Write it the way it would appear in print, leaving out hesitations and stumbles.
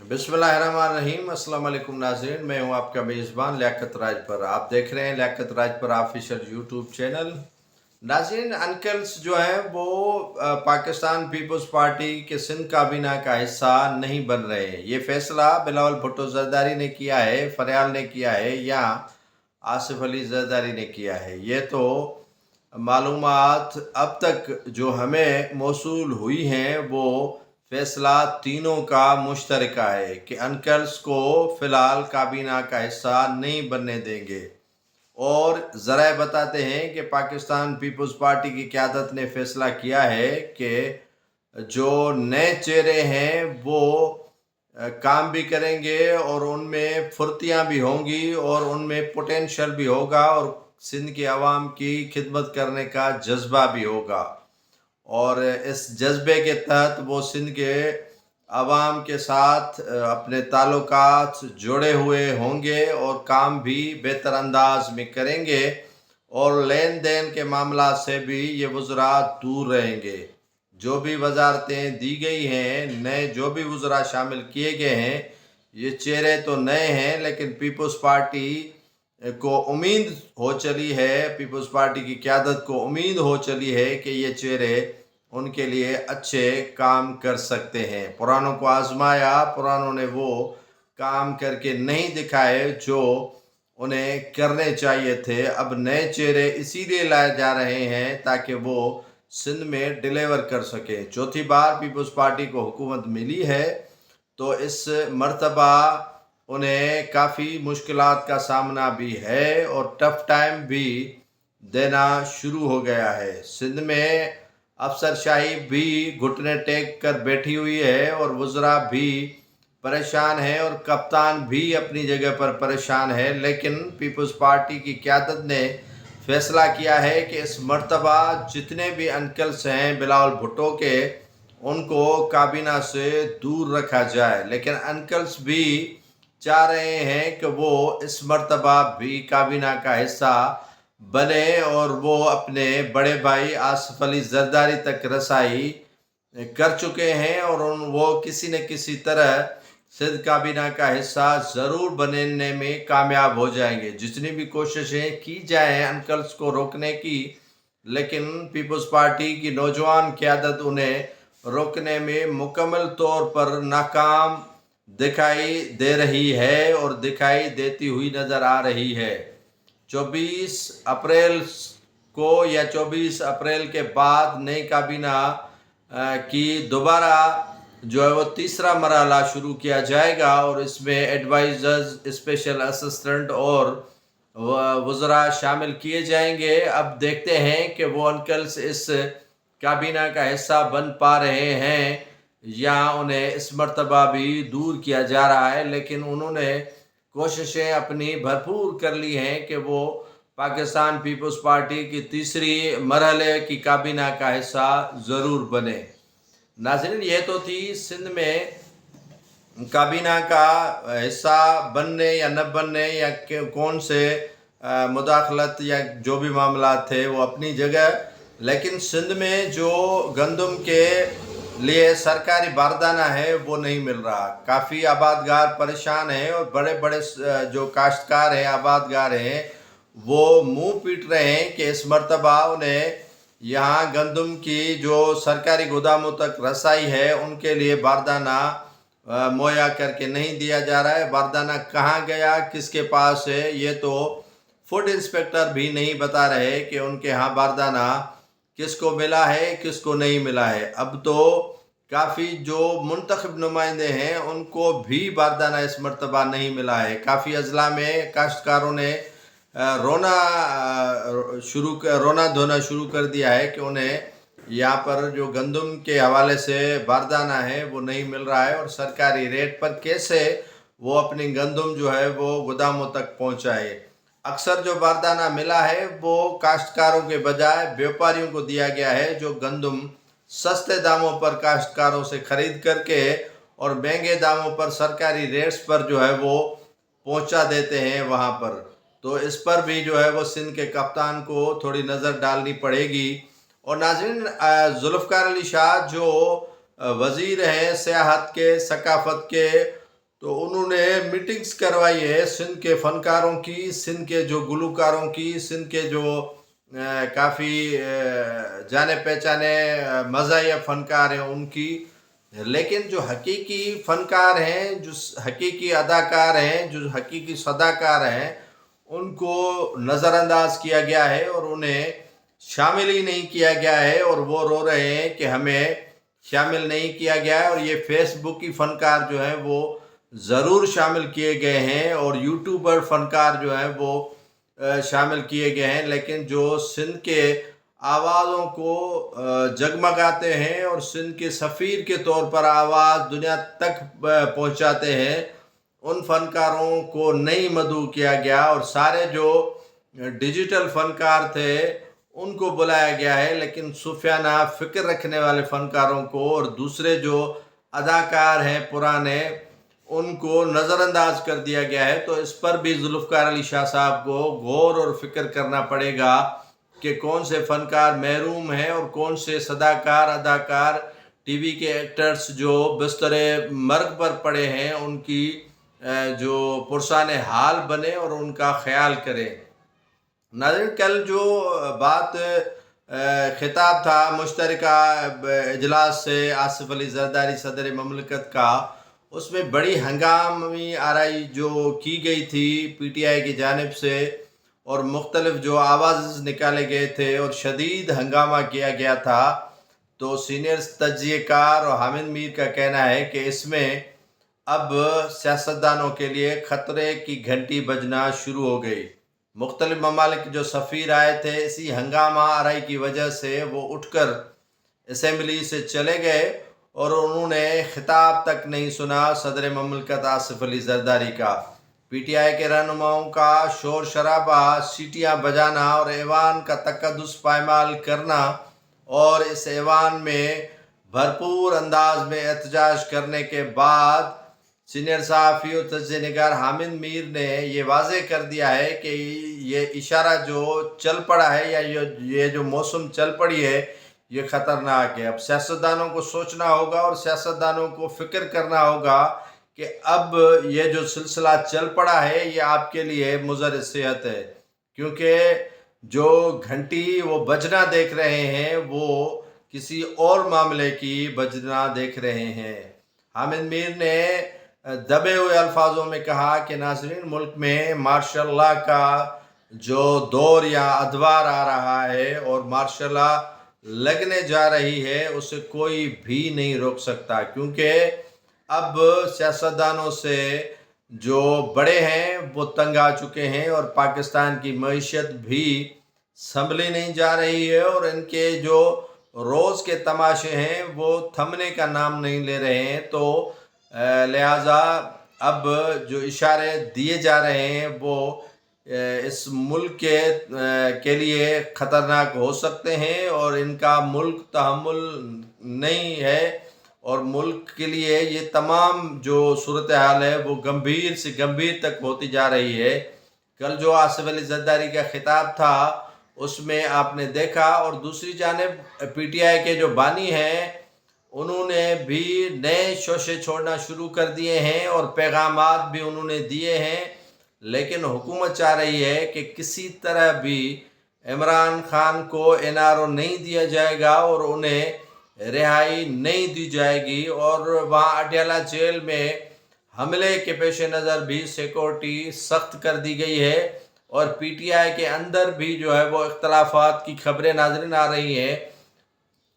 बिस्मिल्लाहिर्रहमानिर्रहीम। अस्सलाम वालेकुम नाज़रीन, मैं हूं आपका मेज़बान लियाकत राज पर। आप देख रहे हैं लियाकत राज पर ऑफिशियल यूट्यूब चैनल। नाज़रीन, अंकल्स जो हैं वो पाकिस्तान पीपल्स पार्टी के सिंध काबीना का हिस्सा नहीं बन रहे हैं। ये फैसला बिलावल भुट्टो ज़रदारी ने किया है, फरियाल ने किया है या आसिफ अली ज़रदारी ने किया है। ये तो मालूमात अब तक जो हमें मौसूल हुई हैं वो फैसला तीनों का मुश्तरका है कि अंकल्स को फ़िलहाल काबीना का हिस्सा नहीं बनने देंगे। और ज़रा बताते हैं कि पाकिस्तान पीपल्स पार्टी की क़यादत ने फ़ैसला किया है कि जो नए चेहरे हैं वो काम भी करेंगे और उनमें फुर्तियाँ भी होंगी और उनमें पोटेंशियल भी होगा और सिंध की आवाम की खिदमत करने का जज्बा भी होगा। और इस जज्बे के तहत वो सिंध के आवाम के साथ अपने ताल्लुकात जोड़े हुए होंगे और काम भी बेहतर अंदाज में करेंगे और लेन देन के मामला से भी ये वज़रा दूर रहेंगे। जो भी वजारतें दी गई हैं, नए जो भी वज़रा शामिल किए गए हैं, ये चेहरे तो नए हैं लेकिन पीपल्स पार्टी को उम्मीद हो चली है, पीपल्स पार्टी की क़यादत को उम्मीद हो चली है कि ये चेहरे उनके लिए अच्छे काम कर सकते हैं। पुरानों को आजमाया, पुरानों ने वो काम करके नहीं दिखाए जो उन्हें करने चाहिए थे। अब नए चेहरे इसीलिए लाए जा रहे हैं ताकि वो सिंध में डिलीवर कर सके। चौथी बार पीपल्स पार्टी को हुकूमत मिली है तो इस मर्तबा उन्हें काफ़ी मुश्किलात का सामना भी है और टफ टाइम भी देना शुरू हो गया है। सिंध में अफसरशाही भी घुटने टेक कर बैठी हुई है और वज़रा भी परेशान है और कप्तान भी अपनी जगह पर परेशान है। लेकिन पीपल्स पार्टी की क़यादत ने फैसला किया है कि इस मर्तबा जितने भी अंकल्स हैं बिलावल भुट्टो के, उनको काबीना से दूर रखा जाए। लेकिन अंकल्स भी चाह रहे हैं कि वो इस मर्तबा भी काबीना का हिस्सा बने और वो अपने बड़े भाई आसिफ अली ज़रदारी तक रसाई कर चुके हैं और वो किसी न किसी तरह सिंध काबीना का हिस्सा ज़रूर बनने में कामयाब हो जाएंगे। जितनी भी कोशिशें की जाएं अंकल्स को रोकने की, लेकिन पीपल्स पार्टी की नौजवान क़यादत उन्हें रोकने में मुकम्मल तौर पर नाकाम दिखाई दे रही है और दिखाई देती हुई नज़र आ रही है। 24 अप्रैल को या 24 अप्रैल के बाद नई काबीना की दोबारा जो है वो तीसरा मरहला शुरू किया जाएगा और इसमें एडवाइज़र्स, स्पेशल असिस्टेंट और वज़रा शामिल किए जाएंगे। अब देखते हैं कि वो अंकल्स इस काबीना का हिस्सा बन पा रहे हैं या उन्हें इस मर्तबा भी दूर किया जा रहा है। लेकिन उन्होंने कोशिशें अपनी भरपूर कर ली हैं कि वो पाकिस्तान पीपल्स पार्टी की तीसरी मरहले की काबीना का हिस्सा ज़रूर बने। नाज़रीन, ये तो थी सिंध में काबीना का हिस्सा बनने या न बनने या कौन से मुदाखलत या जो भी मामला थे वो अपनी जगह। लेकिन सिंध में जो गंदम के लिए सरकारी बारदाना है वो नहीं मिल रहा। काफ़ी आबादगार परेशान हैं और बड़े बड़े जो काश्तकार हैं, आबादगार हैं, वो मुंह पीट रहे हैं कि इस मर्तबा उन्हें यहाँ गंदम की जो सरकारी गोदामों तक रसाई है उनके लिए बारदाना मुहैया करके नहीं दिया जा रहा है। बारदाना कहाँ गया, किसके पास है, ये तो फूड इंस्पेक्टर भी नहीं बता रहे कि उनके यहाँ बारदाना किसको मिला है, किसको नहीं मिला है। अब तो काफ़ी जो मुंतखब नुमाइंदे हैं उनको भी बारदाना इस मर्तबा नहीं मिला है। काफ़ी अजला में काश्तकारों ने रोना धोना शुरू कर दिया है कि उन्हें यहाँ पर जो गंदम के हवाले से बारदाना है वो नहीं मिल रहा है और सरकारी रेट पर कैसे वो अपनी गंदम जो है वो गोदामों तक पहुँचाए। अक्सर जो बारदाना मिला है वो काश्तकारों के बजाय व्यापारियों को दिया गया है जो गंदम सस्ते दामों पर काश्तकारों से ख़रीद करके और महंगे दामों पर सरकारी रेट्स पर जो है वो पहुंचा देते हैं वहां पर। तो इस पर भी जो है वो सिंध के कप्तान को थोड़ी नज़र डालनी पड़ेगी। और नाज़रीन, जुल्फ़िकार अली शाह जो वज़ीर हैं सियाहत के, सकाफ़त के تو انہوں نے میٹنگز کروائی ہے سندھ کے فنکاروں کی، سندھ کے جو گلوکاروں کی، سندھ کے جو کافی جانے پہچانے مزاحیہ فنکار ہیں ان کی، لیکن جو حقیقی فنکار ہیں، جو حقیقی اداکار ہیں، جو حقیقی صداکار ہیں، ان کو نظر انداز کیا گیا ہے اور انہیں شامل ہی نہیں کیا گیا ہے، اور وہ رو رہے ہیں کہ ہمیں شامل نہیں کیا گیا ہے۔ اور یہ فیس بک کی فنکار جو ہیں وہ ضرور شامل کیے گئے ہیں، اور یوٹیوبر فنکار جو ہیں وہ شامل کیے گئے ہیں، لیکن جو سندھ کے آوازوں کو جگمگاتے ہیں اور سندھ کے سفیر کے طور پر آواز دنیا تک پہنچاتے ہیں، ان فنکاروں کو نہیں مدعو کیا گیا، اور سارے جو ڈیجیٹل فنکار تھے ان کو بلایا گیا ہے، لیکن صوفیانہ فکر رکھنے والے فنکاروں کو اور دوسرے جو اداکار ہیں پرانے ان کو نظر انداز کر دیا گیا ہے۔ تو اس پر بھی ذوالفقار علی شاہ صاحب کو غور اور فکر کرنا پڑے گا کہ کون سے فنکار محروم ہیں اور کون سے صداکار اداکار ٹی وی کے ایکٹرز جو بستر مرگ پر پڑے ہیں ان کی جو پرسان حال بنے اور ان کا خیال کریں۔ ناظرین، کل جو بات خطاب تھا مشترکہ اجلاس سے آصف علی زرداری صدر مملکت کا، اس میں بڑی ہنگامی آرائی جو کی گئی تھی پی ٹی آئی کی جانب سے، اور مختلف جو آواز نکالے گئے تھے اور شدید ہنگامہ کیا گیا تھا، تو سینئر تجزیہ کار اور حامد میر کا کہنا ہے کہ اس میں اب سیاستدانوں کے لیے خطرے کی گھنٹی بجنا شروع ہو گئی۔ مختلف ممالک جو سفیر آئے تھے اسی ہنگامہ آرائی کی وجہ سے وہ اٹھ کر اسمبلی سے چلے گئے، اور انہوں نے خطاب تک نہیں سنا صدر مملکت آصف علی زرداری کا۔ پی ٹی آئی کے رہنماؤں کا شور شرابہ، سیٹیاں بجانا اور ایوان کا تقدس پائمال کرنا، اور اس ایوان میں بھرپور انداز میں احتجاج کرنے کے بعد سینئر صحافی اور تجزیہ نگار حامد میر نے یہ واضح کر دیا ہے کہ یہ اشارہ جو چل پڑا ہے یا یہ جو موسم چل پڑی ہے یہ خطرناک ہے۔ اب سیاستدانوں کو سوچنا ہوگا اور سیاستدانوں کو فکر کرنا ہوگا کہ اب یہ جو سلسلہ چل پڑا ہے یہ آپ کے لیے مضر صحت ہے، کیونکہ جو گھنٹی وہ بجنا دیکھ رہے ہیں وہ کسی اور معاملے کی بجنا دیکھ رہے ہیں۔ حامد میر نے دبے ہوئے الفاظوں میں کہا کہ ناظرین، ملک میں مارشل لا کا جو دور یا ادوار آ رہا ہے اور مارشل لا لگنے جا رہی ہے اسے کوئی بھی نہیں روک سکتا، کیونکہ اب سیاستدانوں سے جو بڑے ہیں وہ تنگ آ چکے ہیں، اور پاکستان کی معیشت بھی سنبھلی نہیں جا رہی ہے، اور ان کے جو روز کے تماشے ہیں وہ تھمنے کا نام نہیں لے رہے ہیں۔ تو لہٰذا اب جو اشارے دیے جا رہے ہیں وہ اس ملک کے لیے خطرناک ہو سکتے ہیں، اور ان کا ملک تحمل نہیں ہے، اور ملک کے لیے یہ تمام جو صورتحال ہے وہ گمبھیر سے گمبھیر تک ہوتی جا رہی ہے۔ کل جو آصف علی زرداری کا خطاب تھا اس میں آپ نے دیکھا، اور دوسری جانب پی ٹی آئی کے جو بانی ہیں انہوں نے بھی نئے شوشے چھوڑنا شروع کر دیے ہیں اور پیغامات بھی انہوں نے دیے ہیں، لیکن حکومت چاہ رہی ہے کہ کسی طرح بھی عمران خان کو این آر او نہیں دیا جائے گا اور انہیں رہائی نہیں دی جائے گی، اور وہاں اڈیالہ جیل میں حملے کے پیش نظر بھی سیکورٹی سخت کر دی گئی ہے، اور پی ٹی آئی کے اندر بھی جو ہے وہ اختلافات کی خبریں ناظرین آ رہی ہیں